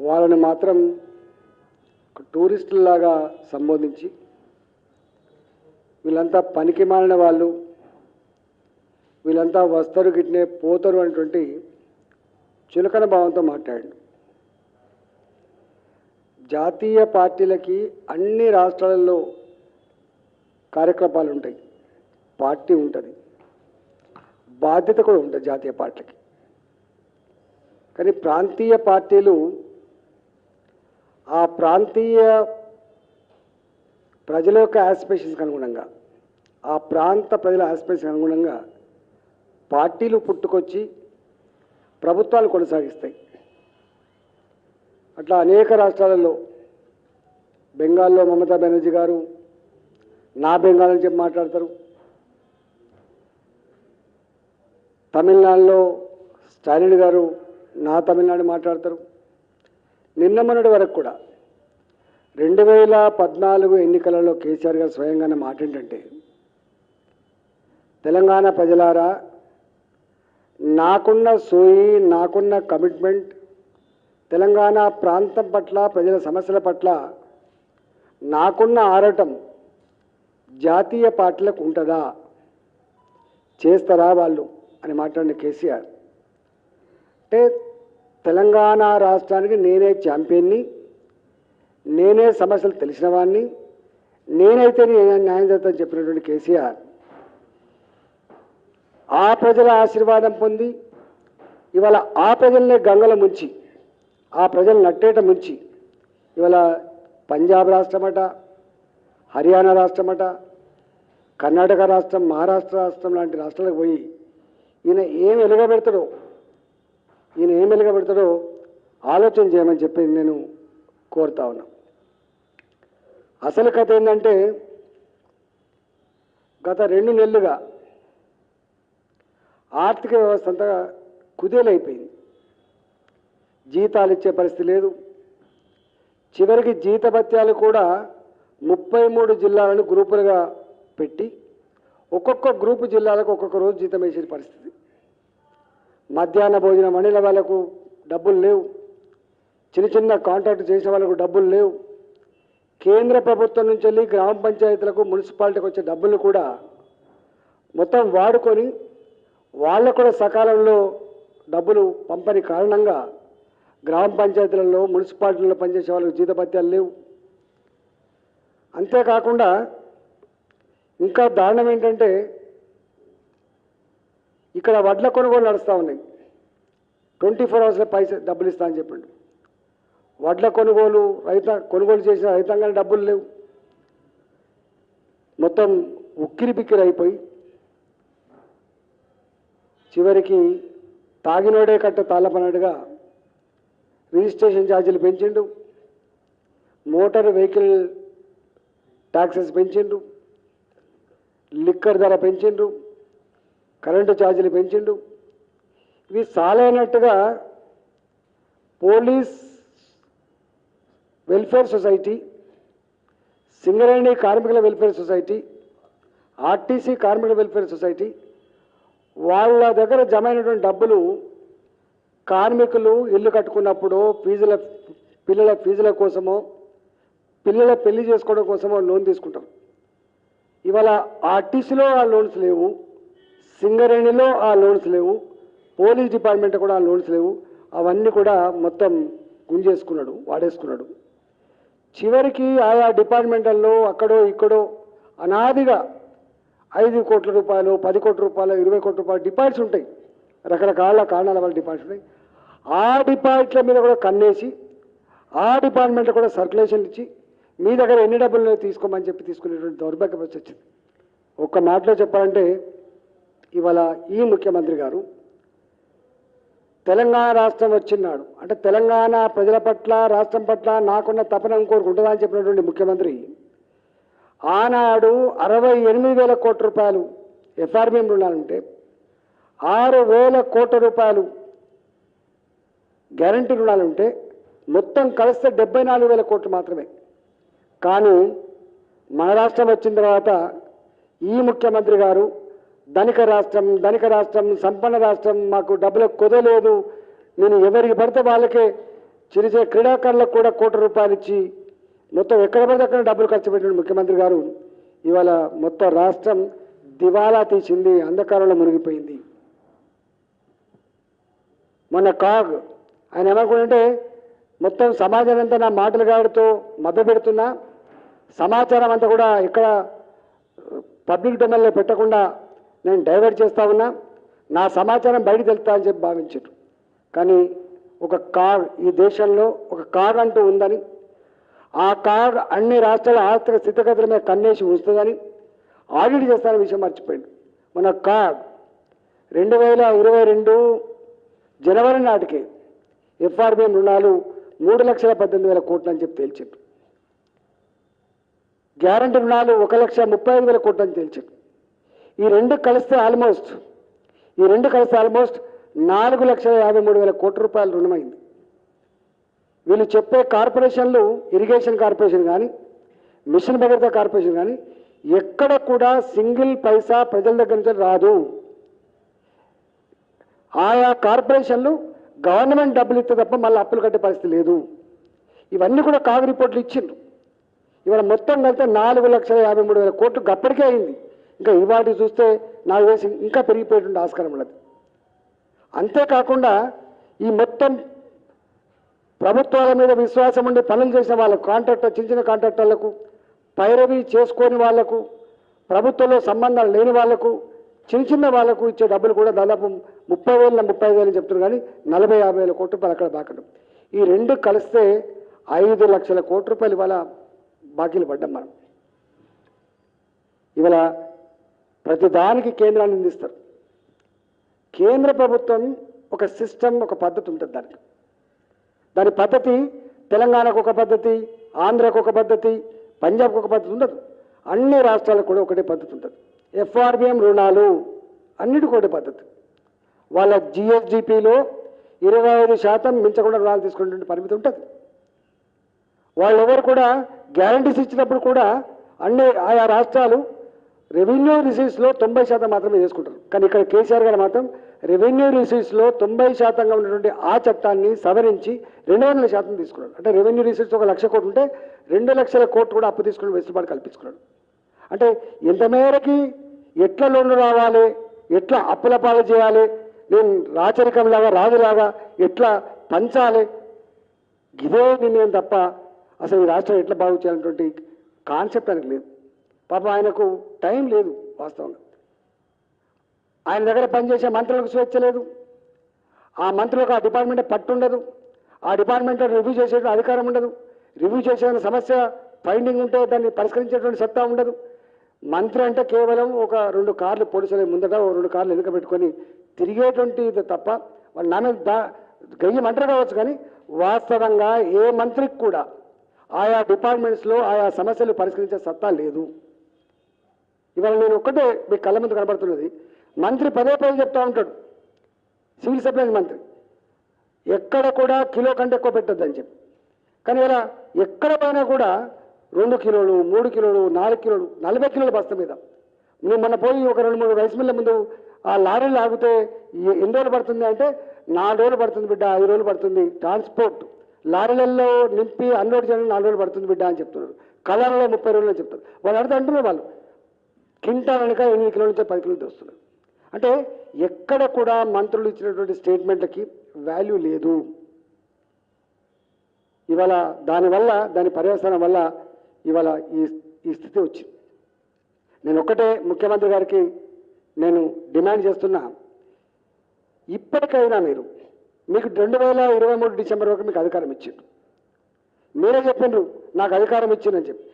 వాళ్ళని మాత్రం టూరిస్టుల్లాగా సంబోధించి వీళ్ళంతా పనికి మాలిన వాళ్ళు, వీళ్ళంతా వస్తారు గిట్నే పోతారు అనేటువంటి చులకన భావంతో మాట్లాడాడు. జాతీయ పార్టీలకి అన్ని రాష్ట్రాలలో కార్యకలాపాలు ఉంటాయి, పార్టీ ఉంటుంది, బాధ్యత కూడా ఉంటుంది జాతీయ పార్టీలకి. కానీ ప్రాంతీయ పార్టీలు ఆ ప్రాంతీయ ప్రజల యొక్క ఆస్పిరేషన్స్కి అనుగుణంగా, ఆ ప్రాంత ప్రజల ఆస్పిరేషన్స్కి అనుగుణంగా పార్టీలు పుట్టుకొచ్చి ప్రభుత్వాలు కొనసాగిస్తాయి. అట్లా అనేక రాష్ట్రాలలో, బెంగాల్లో మమతా బెనర్జీ గారు నా బెంగాల్ అని చెప్పి మాట్లాడతారు, తమిళనాడులో స్టాలిన్ గారు నా తమిళనాడు మాట్లాడతారు. నిన్న మొన్నటి వరకు కూడా 2014 ఎన్నికలలో కేసీఆర్ గారు స్వయంగానే మాట ఏంటంటే, తెలంగాణ ప్రజలారా, నాకున్న సోయి, నాకున్న కమిట్మెంట్, తెలంగాణ ప్రాంతం పట్ల, ప్రజల సమస్యల పట్ల నాకున్న ఆరాటం జాతీయ పార్టీలకు ఉంటుందా, చేస్తారా వాళ్ళు అని మాట్లాడిన కేసీఆర్ అంటే తెలంగాణ రాష్ట్రానికి నేనే ఛాంపియన్ని, నేనే సమస్యలు తెలిసిన వాడిని, నేనైతే న్యాయం చేస్తానని చెప్పినటువంటి కేసీఆర్ ఆ ప్రజల ఆశీర్వాదం పొంది ఇవాళ ఆ ప్రజల్నే గంగల ముంచి, ఆ ప్రజలు నట్టేట ముంచి ఇవాళ పంజాబ్ రాష్ట్రమట, హర్యానా రాష్ట్రమట, కర్ణాటక రాష్ట్రం, మహారాష్ట్ర రాష్ట్రం లాంటి రాష్ట్రాలకు పోయి ఈయన ఏం వెలుగబెడతాడో ఆలోచన చేయమని చెప్పి నేను కోరుతా ఉన్నా. అసలు కథ ఏంటంటే, గత 2 నెలలుగా ఆర్థిక వ్యవస్థ అంతా కుదేలైపోయింది. జీతాలు ఇచ్చే పరిస్థితి లేదు. చివరికి జీతభత్యాలు కూడా 33 జిల్లాలను గ్రూపులుగా పెట్టి ఒక్కొక్క గ్రూపు జిల్లాలకు ఒక్కొక్క రోజు జీతం వేసే పరిస్థితి. మధ్యాహ్న భోజనం వండిన వాళ్ళకు డబ్బులు లేవు, చిన్న చిన్న కాంట్రాక్ట్ చేసిన వాళ్ళకు డబ్బులు లేవు. కేంద్ర ప్రభుత్వం నుంచి వెళ్ళి గ్రామ పంచాయతీలకు, మున్సిపాలిటీకి వచ్చే డబ్బులు కూడా మొత్తం వాడుకొని వాళ్ళకు కూడా సకాలంలో డబ్బులు పంపని కారణంగా గ్రామ పంచాయతీలలో, మున్సిపాలిటీలలో పనిచేసే వాళ్ళకు జీతభత్యాలు లేవు. అంతేకాకుండా ఇంకా దారుణం ఏంటంటే, ఇక్కడ వడ్ల కొనుగోలు నడుస్తూ ఉన్నాయి. 24 అవర్స్లో డబ్బులు ఇస్తా అని చెప్పిండు. వడ్ల కొనుగోలు కొనుగోలు చేసిన రైతాంగానికి డబ్బులు లేవు. మొత్తం ఉక్కిరి బిక్కిరి అయిపోయి చివరికి తాగినోడే కట్ట తాళపనట్టుగా రిజిస్ట్రేషన్ ఛార్జీలు పెంచిండు, మోటార్ వెహికల్ ట్యాక్సెస్ పెంచిండు, లిక్కర్ ధర పెంచిండు, కరెంటు ఛార్జీలు పెంచిండు. ఇవి సాలైనట్టుగా పోలీస్ వెల్ఫేర్ సొసైటీ, సింగరేణి కార్మికుల వెల్ఫేర్ సొసైటీ, ఆర్టీసీ కార్మికుల వెల్ఫేర్ సొసైటీ వాళ్ళ దగ్గర జమ అయినటువంటి డబ్బులు కార్మికులు ఇల్లు కట్టుకున్నప్పుడు పిల్లల ఫీజుల కోసమో, పిల్లల పెళ్లి చేసుకోవడం కోసమో లోన్ తీసుకుంటారు. ఇవాళ ఆర్టీసీలో ఆ లోన్స్ లేవు, సింగరేణిలో ఆ లోన్స్ లేవు, పోలీస్ డిపార్ట్మెంట్ కూడా ఆ లోన్స్ లేవు. అవన్నీ కూడా మొత్తం గుంజేసుకున్నాడు, వాడేసుకున్నాడు. చివరికి ఆయా డిపార్ట్మెంట్లలో అక్కడో ఇక్కడో అనాదిగా 5 కోట్ల రూపాయలు, 10 కోట్ల రూపాయలు, 20 కోట్ల రూపాయలు డిపాజిట్స్ ఉంటాయి. రకరకాల కారణాల వల్ల డిపాజిట్స్ ఉంటాయి. ఆ డిపాజిట్ల మీద కూడా కన్నేసి ఆ డిపార్ట్మెంట్ కూడా సర్క్యులేషన్ ఇచ్చి మీ దగ్గర ఎన్ని డబ్బులు తీసుకోమని చెప్పి తీసుకునేటువంటి దౌర్భాగ్యం వచ్చింది. ఒక్క మాటలో చెప్పాలంటే, ఇవాళ ఈ ముఖ్యమంత్రి గారు తెలంగాణ రాష్ట్రం వచ్చినాడు అంటే తెలంగాణ ప్రజల పట్ల, రాష్ట్రం పట్ల నాకున్న తపన ఇంకోరికి ఉంటుందా అని చెప్పినటువంటి ముఖ్యమంత్రి ఆనాడు 68,000 కోట్ల రూపాయలు ఎఫ్ఆర్బిఎం రుణాలుంటే 6,000 కోట్ల రూపాయలు గ్యారంటీ రుణాలుంటే మొత్తం కలిస్తే 74,000 కోట్లు మాత్రమే. కానీ మన రాష్ట్రం వచ్చిన తర్వాత ఈ ముఖ్యమంత్రి గారు ధనిక రాష్ట్రం, సంపన్న రాష్ట్రం, మాకు డబ్బులకు కుదరలేదు, నేను ఎవరికి పడితే వాళ్ళకే చిన్న చిన్న క్రీడాకారులకు కూడా ₹1,00,00,000 ఇచ్చి మొత్తం ఎక్కడ పడితే అక్కడ డబ్బులు ఖర్చు పెట్టిన ముఖ్యమంత్రి గారు ఇవాళ మొత్తం రాష్ట్రం దివాలా తీసింది, అంధకారంలో మునిగిపోయింది. మొన్న కాగ్ ఆయన ఏమనుకుంటే మొత్తం సమాజం అంతా నా మాటలు గాడితో మభ్యపెడుతున్నా, సమాచారం అంతా కూడా ఇక్కడ పబ్లిక్ డొమైన్లో పెట్టకుండా నేను డైవర్ట్ చేస్తా ఉన్నా, నా సమాచారం బయటకు వెళ్తా అని చెప్పి భావించారు. కానీ ఒక కాగ్, ఈ దేశంలో ఒక కాగ్ అంటూ ఉందని, ఆ కాగ్ అన్ని రాష్ట్రాల ఆర్థిక స్థితిగతుల మీద కన్నేసి ఉంచుతుందని ఆడిట్ చేస్తానని విషయం మర్చిపోయింది. మన కాగ్ 2022 జనవరి నాటికి ఎఫ్ఆర్బిఎం రుణాలు 3,18,000 కోట్లు అని చెప్పి తేల్చారు. గ్యారంటీ రుణాలు 1,35,000 కోట్లు అని తేల్చారు. ఈ రెండు కలిస్తే ఆల్మోస్ట్ 4,53,000 కోట్ల రూపాయలు రుణమైంది. వీళ్ళు చెప్పే కార్పొరేషన్లు, ఇరిగేషన్ కార్పొరేషన్ కానీ, మిషన్ భగీరథ కార్పొరేషన్ కానీ ఎక్కడ కూడా సింగిల్ పైసా ప్రజల దగ్గర నుంచి రాదు. ఆయా కార్పొరేషన్లు గవర్నమెంట్ డబ్బులు ఇస్తే తప్ప మళ్ళీ అప్పులు కట్టే పరిస్థితి లేదు. ఇవన్నీ కూడా కాగ్ రిపోర్ట్లు ఇచ్చిండ్రు. ఇవాళ మొత్తం కలితే 4,53,000 కోట్లు గప్పటికే అయింది. ఇంకా ఇవాటి చూస్తే నాకు వేసి ఇంకా పెరిగిపోయేటువంటి ఆస్కారం ఉన్నది. అంతేకాకుండా ఈ మొత్తం ప్రభుత్వాల మీద విశ్వాసం ఉండి పనులు చేసిన వాళ్ళకు, కాంట్రాక్టర్, చిన్న చిన్న కాంట్రాక్టర్లకు, పైరవి చేసుకోని వాళ్లకు, ప్రభుత్వంలో సంబంధాలు లేని వాళ్లకు, చిన్న చిన్న వాళ్లకు ఇచ్చే డబ్బులు కూడా దాదాపు 30,000 35,000 చెప్తున్నారు. కానీ 40,000-50,000 కోట్ల రూపాయలు అక్కడ బాకడం. ఈ రెండు కలిస్తే 5,00,000 కోట్ల రూపాయలు ఇవాళ బాకీలు పడ్డాం మనం. ఇవాళ ప్రతి దానికి కేంద్రాన్ని నిందిస్తారు. కేంద్ర ప్రభుత్వం ఒక సిస్టమ్, ఒక పద్ధతి ఉంటుంది. దాని పద్ధతి తెలంగాణకు ఒక పద్ధతి, ఆంధ్రకు ఒక పద్ధతి, పంజాబ్కు ఒక పద్ధతి ఉండదు. అన్ని రాష్ట్రాలకు కూడా ఒకటే పద్ధతి ఉంటుంది. ఎఫ్ఆర్బిఎం రుణాలు అన్నిటికీ ఒకటే పద్ధతి. వాళ్ళ జిఎస్డిపిలో 25% మించకుండా రుణాలు తీసుకునే పరిమితి ఉంటుంది. వాళ్ళు ఎవరు కూడా గ్యారంటీస్ ఇచ్చినప్పుడు కూడా అన్ని ఆయా రాష్ట్రాలు రెవెన్యూ రిసీట్స్లో 90% మాత్రమే చేసుకుంటారు. కానీ ఇక్కడ కేసీఆర్ గారు మాత్రం రెవెన్యూ రిసీట్స్లో 90%గా ఉన్నటువంటి ఆ చట్టాన్ని సవరించి 200% తీసుకున్నాడు. అంటే రెవెన్యూ రిసీట్స్ 1,00,000 కోట్లు ఉంటే 2,00,000 కోట్లు కూడా అప్పు తీసుకుని వెసులుబాటు కల్పించుకున్నాడు. అంటే ఎంత మేరకి ఎట్లా లోన్లు రావాలి, ఎట్లా అప్పుల పాలు చేయాలి, నేను రాచరికంలాగా రాజులాగా ఎట్లా పంచాలి, ఇదే నిర్ణయం తప్ప అసలు ఈ రాష్ట్రం ఎట్లా బాగు చేయాలన్నటువంటి కాన్సెప్ట్ ఆయనకు లేదు. పాపం ఆయనకు టైం లేదు. వాస్తవంగా ఆయన దగ్గర పనిచేసే మంత్రులకు స్వేచ్ఛ లేదు. ఆ మంత్రులకు ఆ డిపార్ట్మెంట్ పట్టు ఉండదు. ఆ డిపార్ట్మెంట్లో రివ్యూ చేసే అధికారం ఉండదు. రివ్యూ చేసే సమస్య ఫైండింగ్ ఉంటే దాన్ని పరిష్కరించేటువంటి సత్తా ఉండదు. మంత్రి అంటే కేవలం ఒక 2 కార్లు పోలీసుల ముందట 2 కార్లు వెనుక పెట్టుకొని తిరిగేటువంటి ఇది తప్ప వాళ్ళు నా మీద గయ్యి మంత్రి కావచ్చు. కానీ వాస్తవంగా ఏ మంత్రికి కూడా ఆయా డిపార్ట్మెంట్స్లో ఆయా సమస్యలు పరిష్కరించే సత్తా లేదు. ఇవాళ నేను ఒక్కటే మీ కళ్ళ ముందు కనబడుతున్నది, మంత్రి పదే చెప్తూ ఉంటాడు, సివిల్ సప్లైస్ మంత్రి, ఎక్కడ కూడా కిలో కంటే ఎక్కువ పెట్టద్దని చెప్పి. కానీ ఇలా ఎక్కడ పోయినా కూడా 2 కిలోలు 3 కిలోలు 4 కిలోలు 40 కిలోల బస్తా మీద. నేను మొన్న పోయి ఒక 2-3 రైస్ మిల్ల ముందు ఆ లారీలు ఆగితే ఎన్ని రోజులు పడుతుంది అంటే 4 రోజులు పడుతుంది బిడ్డ, 5 రోజులు పడుతుంది. ట్రాన్స్పోర్ట్ లారీలలో నింపి అన్లోడ్ చేయడానికి 4 రోజులు పడుతుంది బిడ్డ అని చెప్తున్నారు. కళాలలో 30 రోజులు అని చెప్తారు. వాళ్ళు అడితే అంటున్నారు వాళ్ళు కింటాల్ అనక 8 కిలోల నుంచి 10 కిలోలు తెస్తున్నారు. అంటే ఎక్కడ కూడా మంత్రులు ఇచ్చినటువంటి స్టేట్మెంట్లకి వాల్యూ లేదు. ఇవాళ దానివల్ల దాని పర్యవసానం వల్ల ఇవాళ ఈ స్థితి వచ్చింది. నేను ఒక్కటే ముఖ్యమంత్రి గారికి నేను డిమాండ్ చేస్తున్నా, ఇప్పటికైనా మీకు 2023 డిసెంబర్ వరకు మీకు అధికారం ఇచ్చిండ్రు. మీరే చెప్పిండ్రు నాకు అధికారం ఇచ్చిందని చెప్పి.